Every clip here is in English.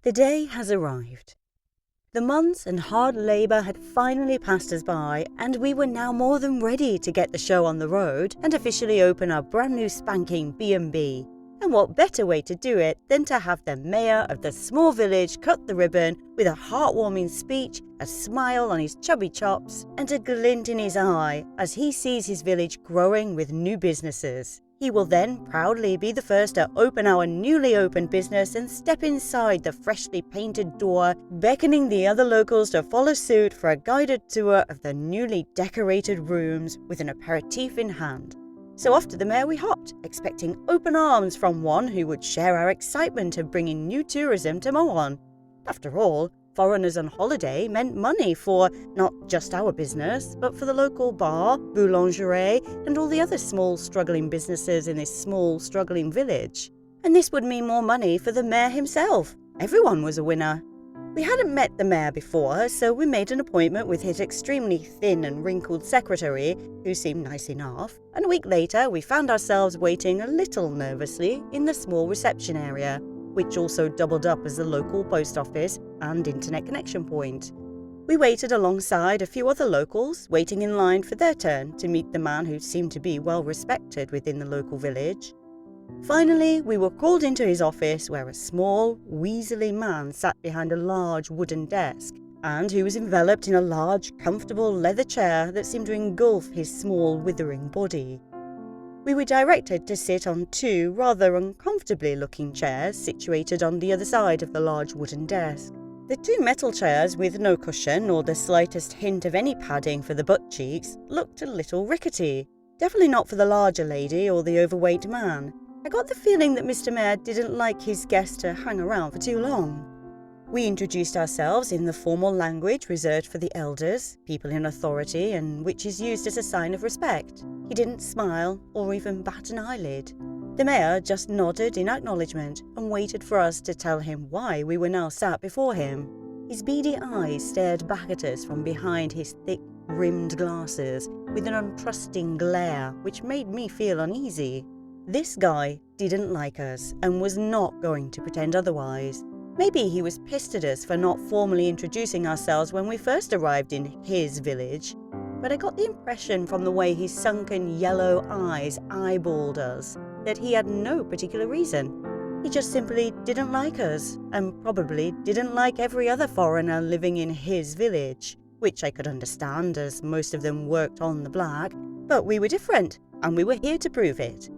The day has arrived. The months and hard labour had finally passed us by, and we were now more than ready to get the show on the road and officially open our brand new spanking B&B. And what better way to do it than to have the mayor of the small village cut the ribbon with a heartwarming speech, a smile on his chubby chops, and a glint in his eye as he sees his village growing with new businesses. He will then proudly be the first to open our newly opened business and step inside the freshly painted door, beckoning the other locals to follow suit for a guided tour of the newly decorated rooms with an aperitif in hand. So after the mayor we hopped, expecting open arms from one who would share our excitement of bringing new tourism to Moan. After all, foreigners on holiday meant money for not just our business, but for the local bar, boulangerie, and all the other small struggling businesses in this small struggling village. And this would mean more money for the mayor himself. Everyone was a winner. We hadn't met the mayor before, so we made an appointment with his extremely thin and wrinkled secretary, who seemed nice enough, and a week later we found ourselves waiting a little nervously in the small reception area, which also doubled up as the local post office and internet connection point. We waited alongside a few other locals, waiting in line for their turn to meet the man who seemed to be well respected within the local village. Finally, we were called into his office where a small, weaselly man sat behind a large wooden desk, and who was enveloped in a large, comfortable leather chair that seemed to engulf his small, withering body. We were directed to sit on two rather uncomfortably looking chairs situated on the other side of the large wooden desk. The two metal chairs, with no cushion or the slightest hint of any padding for the butt cheeks, looked a little rickety. Definitely not for the larger lady or the overweight man. I got the feeling that Mr. Mayor didn't like his guest to hang around for too long. We introduced ourselves in the formal language reserved for the elders, people in authority, and which is used as a sign of respect. He didn't smile or even bat an eyelid. The mayor just nodded in acknowledgement and waited for us to tell him why we were now sat before him. His beady eyes stared back at us from behind his thick, rimmed glasses with an untrusting glare which made me feel uneasy. This guy didn't like us and was not going to pretend otherwise. Maybe he was pissed at us for not formally introducing ourselves when we first arrived in his village, but I got the impression from the way his sunken yellow eyes eyeballed us that he had no particular reason. He just simply didn't like us, and probably didn't like every other foreigner living in his village, which I could understand as most of them worked on the black, but we were different, and we were here to prove it.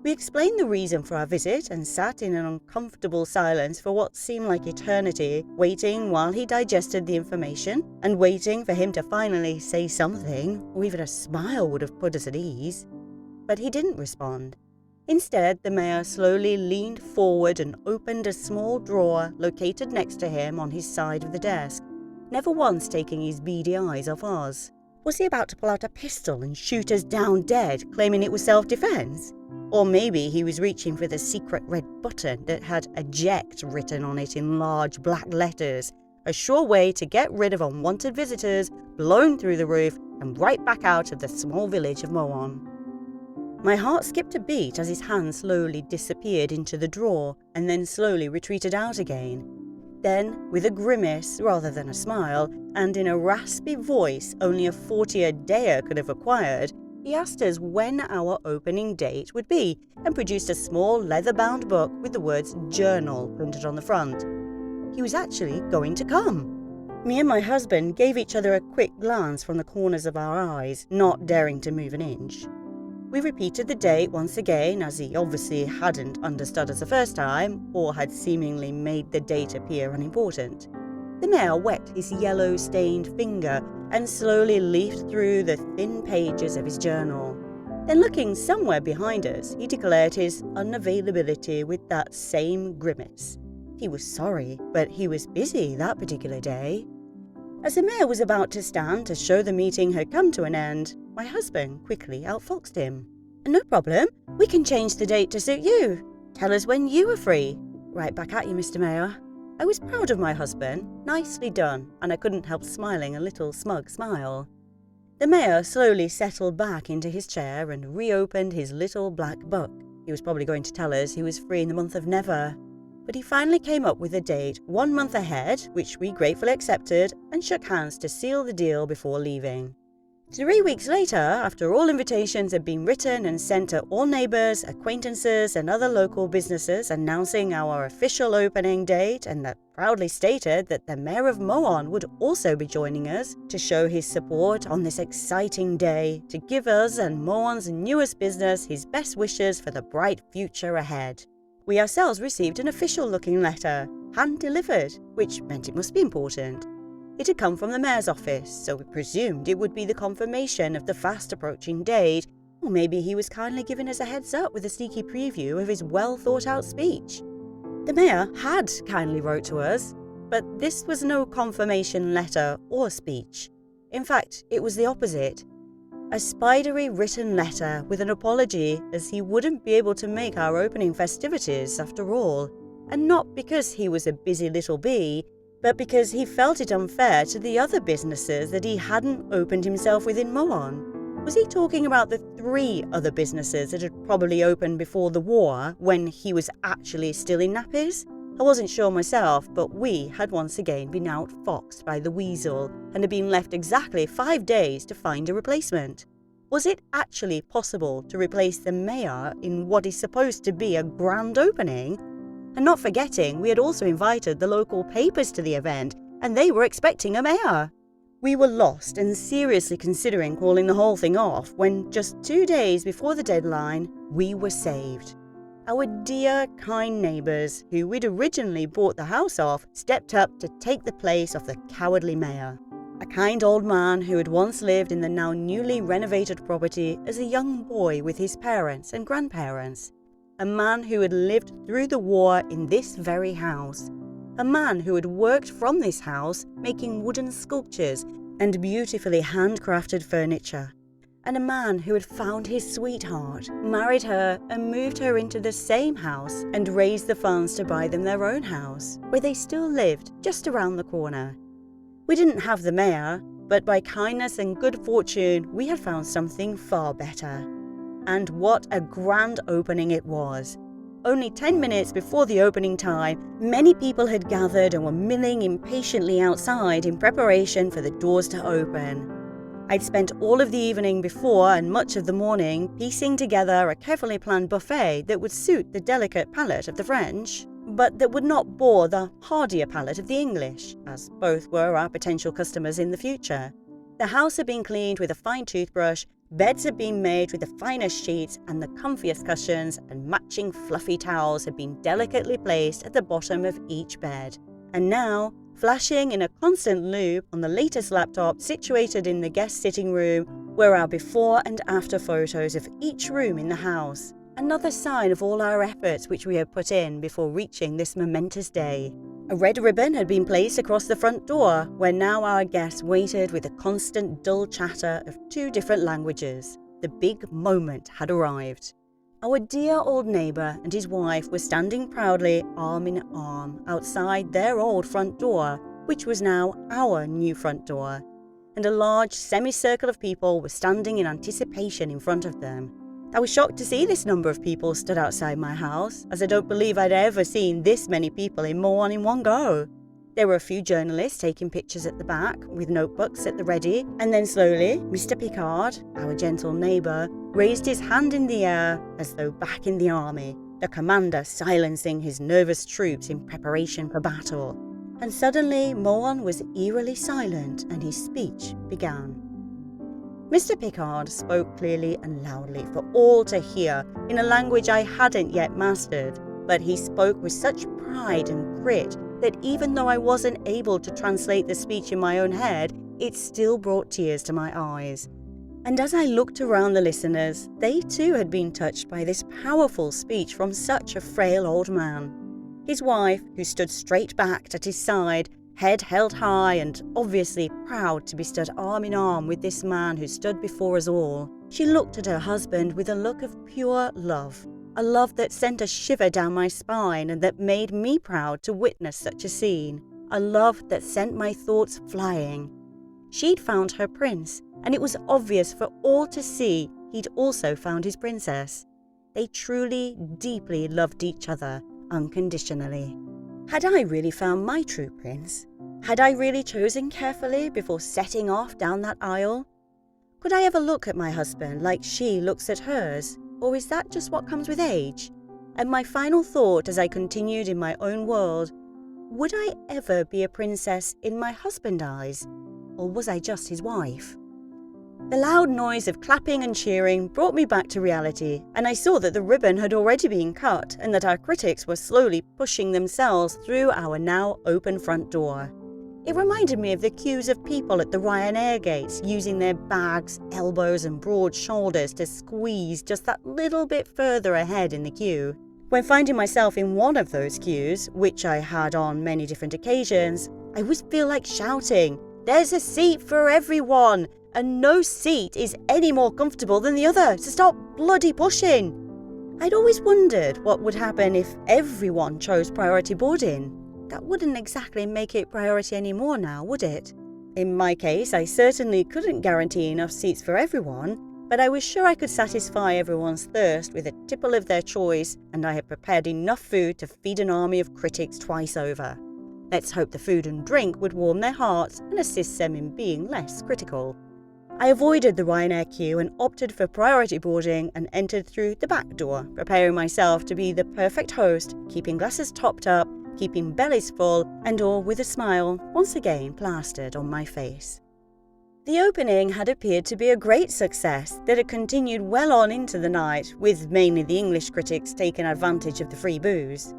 We explained the reason for our visit and sat in an uncomfortable silence for what seemed like eternity, waiting while he digested the information and waiting for him to finally say something, or even a smile would have put us at ease. But he didn't respond. Instead, the mayor slowly leaned forward and opened a small drawer located next to him on his side of the desk, never once taking his beady eyes off us. Was he about to pull out a pistol and shoot us down dead, claiming it was self-defense? Or maybe he was reaching for the secret red button that had eject written on it in large black letters, a sure way to get rid of unwanted visitors, blown through the roof, and right back out of the small village of Moan. My heart skipped a beat as his hand slowly disappeared into the drawer and then slowly retreated out again. Then, with a grimace rather than a smile, and in a raspy voice only a 40-a-dayer could have acquired, he asked us when our opening date would be and produced a small leather-bound book with the words "Journal" printed on the front. He was actually going to come. Me and my husband gave each other a quick glance from the corners of our eyes, not daring to move an inch. We repeated the date once again, as he obviously hadn't understood us the first time, or had seemingly made the date appear unimportant. The mayor wet his yellow-stained finger and slowly leafed through the thin pages of his journal. Then, looking somewhere behind us, he declared his unavailability with that same grimace. He was sorry, but he was busy that particular day. As the mayor was about to stand to show the meeting had come to an end, my husband quickly outfoxed him. "No problem. We can change the date to suit you. Tell us when you are free." "Right back at you, Mr. Mayor." I was proud of my husband. Nicely done, and I couldn't help smiling a little smug smile. The mayor slowly settled back into his chair and reopened his little black book. He was probably going to tell us he was free in the month of Never. But he finally came up with a date 1 month ahead, which we gratefully accepted, and shook hands to seal the deal before leaving. 3 weeks later, after all invitations had been written and sent to all neighbours, acquaintances and other local businesses announcing our official opening date, and that proudly stated that the Mayor of Moan would also be joining us to show his support on this exciting day, to give us and Moan's newest business his best wishes for the bright future ahead. We ourselves received an official-looking letter, hand-delivered, which meant it must be important. It had come from the Mayor's office, so we presumed it would be the confirmation of the fast-approaching date, or maybe he was kindly giving us a heads-up with a sneaky preview of his well-thought-out speech. The Mayor had kindly wrote to us, but this was no confirmation letter or speech. In fact, it was the opposite. A spidery written letter with an apology, as he wouldn't be able to make our opening festivities after all, and not because he was a busy little bee, but because he felt it unfair to the other businesses that he hadn't opened himself with in Moan. Was he talking about the 3 other businesses that had probably opened before the war, when he was actually still in nappies? I wasn't sure myself, but we had once again been outfoxed by the weasel and had been left exactly 5 days to find a replacement. Was it actually possible to replace the Mayor in what is supposed to be a grand opening? And not forgetting, we had also invited the local papers to the event, and they were expecting a mayor. We were lost and seriously considering calling the whole thing off when, just 2 days before the deadline, we were saved. Our dear, kind neighbours, who we'd originally bought the house off, stepped up to take the place of the cowardly mayor. A kind old man who had once lived in the now newly renovated property as a young boy with his parents and grandparents. A man who had lived through the war in this very house. A man who had worked from this house making wooden sculptures and beautifully handcrafted furniture. And a man who had found his sweetheart, married her and moved her into the same house and raised the funds to buy them their own house, where they still lived just around the corner. We didn't have the mayor, but by kindness and good fortune we had found something far better. And what a grand opening it was. Only 10 minutes before the opening time, many people had gathered and were milling impatiently outside in preparation for the doors to open. I'd spent all of the evening before and much of the morning piecing together a carefully planned buffet that would suit the delicate palate of the French, but that would not bore the hardier palate of the English, as both were our potential customers in the future. The house had been cleaned with a fine toothbrush, beds had been made with the finest sheets, and the comfiest cushions and matching fluffy towels had been delicately placed at the bottom of each bed. And now, flashing in a constant loop on the latest laptop situated in the guest sitting room, were our before and after photos of each room in the house. Another sign of all our efforts which we had put in before reaching this momentous day. A red ribbon had been placed across the front door, where now our guests waited with a constant dull chatter of 2 different languages. The big moment had arrived. Our dear old neighbour and his wife were standing proudly arm in arm outside their old front door, which was now our new front door, and a large semicircle of people were standing in anticipation in front of them. I was shocked to see this number of people stood outside my house, as I don't believe I'd ever seen this many people in Moan in one go. There were a few journalists taking pictures at the back, with notebooks at the ready, and then slowly, Mr. Picard, our gentle neighbour, raised his hand in the air as though back in the army, the commander silencing his nervous troops in preparation for battle. And suddenly Moan was eerily silent and his speech began. Mr. Picard spoke clearly and loudly for all to hear in a language I hadn't yet mastered, but he spoke with such pride and grit that even though I wasn't able to translate the speech in my own head, it still brought tears to my eyes. And as I looked around the listeners, they too had been touched by this powerful speech from such a frail old man. His wife, who stood straight backed at his side, head held high and obviously proud to be stood arm in arm with this man who stood before us all. She looked at her husband with a look of pure love, a love that sent a shiver down my spine and that made me proud to witness such a scene, a love that sent my thoughts flying. She'd found her prince, and it was obvious for all to see he'd also found his princess. They truly, deeply loved each other, unconditionally. Had I really found my true prince? Had I really chosen carefully before setting off down that aisle? Could I ever look at my husband like she looks at hers, or is that just what comes with age? And my final thought as I continued in my own world, would I ever be a princess in my husband's eyes, or was I just his wife? The loud noise of clapping and cheering brought me back to reality, and I saw that the ribbon had already been cut and that our critics were slowly pushing themselves through our now open front door. It reminded me of the queues of people at the Ryanair gates using their bags, elbows and broad shoulders to squeeze just that little bit further ahead in the queue. When finding myself in one of those queues, which I had on many different occasions, I would feel like shouting, "There's a seat for everyone, and no seat is any more comfortable than the other, so stop bloody pushing." I'd always wondered what would happen if everyone chose priority boarding. That wouldn't exactly make it priority anymore now, would it? In my case, I certainly couldn't guarantee enough seats for everyone, but I was sure I could satisfy everyone's thirst with a tipple of their choice, and I had prepared enough food to feed an army of critics twice over. Let's hope the food and drink would warm their hearts and assist them in being less critical. I avoided the Ryanair queue and opted for priority boarding and entered through the back door, preparing myself to be the perfect host, keeping glasses topped up, keeping bellies full, and all with a smile once again plastered on my face. The opening had appeared to be a great success that had continued well on into the night, with mainly the English critics taking advantage of the free booze.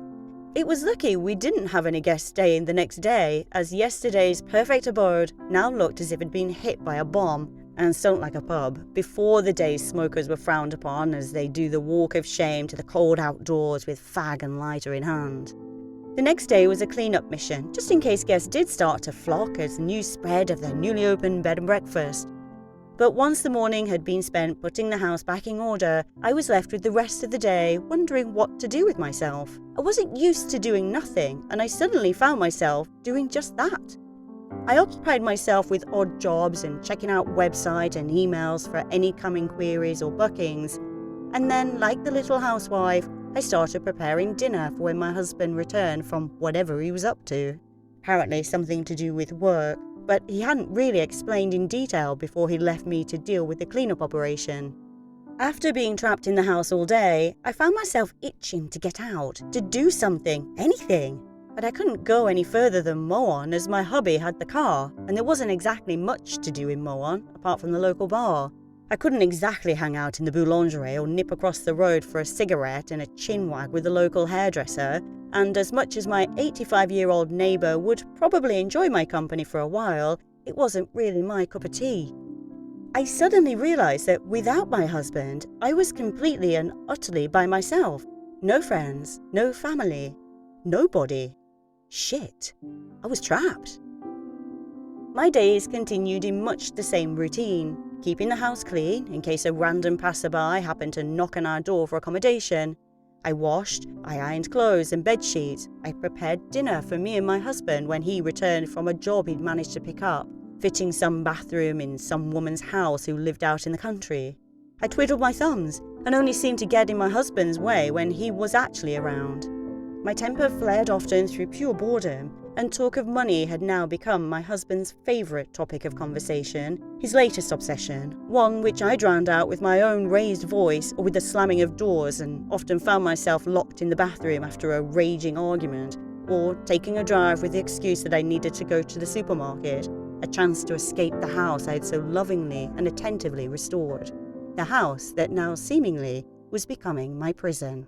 It was lucky we didn't have any guests staying the next day, as yesterday's perfect abode now looked as if it had been hit by a bomb and stunk like a pub before the day's smokers were frowned upon as they do the walk of shame to the cold outdoors with fag and lighter in hand. The next day was a clean-up mission, just in case guests did start to flock as news spread of their newly opened bed and breakfast. But once the morning had been spent putting the house back in order, I was left with the rest of the day wondering what to do with myself. I wasn't used to doing nothing, and I suddenly found myself doing just that. I occupied myself with odd jobs and checking out website and emails for any coming queries or bookings. And then, like the little housewife, I started preparing dinner for when my husband returned from whatever he was up to. Apparently something to do with work, but he hadn't really explained in detail before he left me to deal with the cleanup operation. After being trapped in the house all day, I found myself itching to get out, to do something, anything. But I couldn't go any further than Moan as my hubby had the car, and there wasn't exactly much to do in Moan apart from the local bar. I couldn't exactly hang out in the boulangerie or nip across the road for a cigarette and a chinwag with the local hairdresser, and as much as my 85-year-old neighbour would probably enjoy my company for a while, it wasn't really my cup of tea. I suddenly realised that without my husband, I was completely and utterly by myself. No friends, no family, nobody. Shit, I was trapped. My days continued in much the same routine, keeping the house clean in case a random passerby happened to knock on our door for accommodation. I washed, I ironed clothes and bed sheets. I prepared dinner for me and my husband when he returned from a job he'd managed to pick up, fitting some bathroom in some woman's house who lived out in the country. I twiddled my thumbs and only seemed to get in my husband's way when he was actually around. My temper flared often through pure boredom, and talk of money had now become my husband's favourite topic of conversation, his latest obsession, one which I drowned out with my own raised voice or with the slamming of doors, and often found myself locked in the bathroom after a raging argument, or taking a drive with the excuse that I needed to go to the supermarket, a chance to escape the house I had so lovingly and attentively restored, the house that now seemingly was becoming my prison.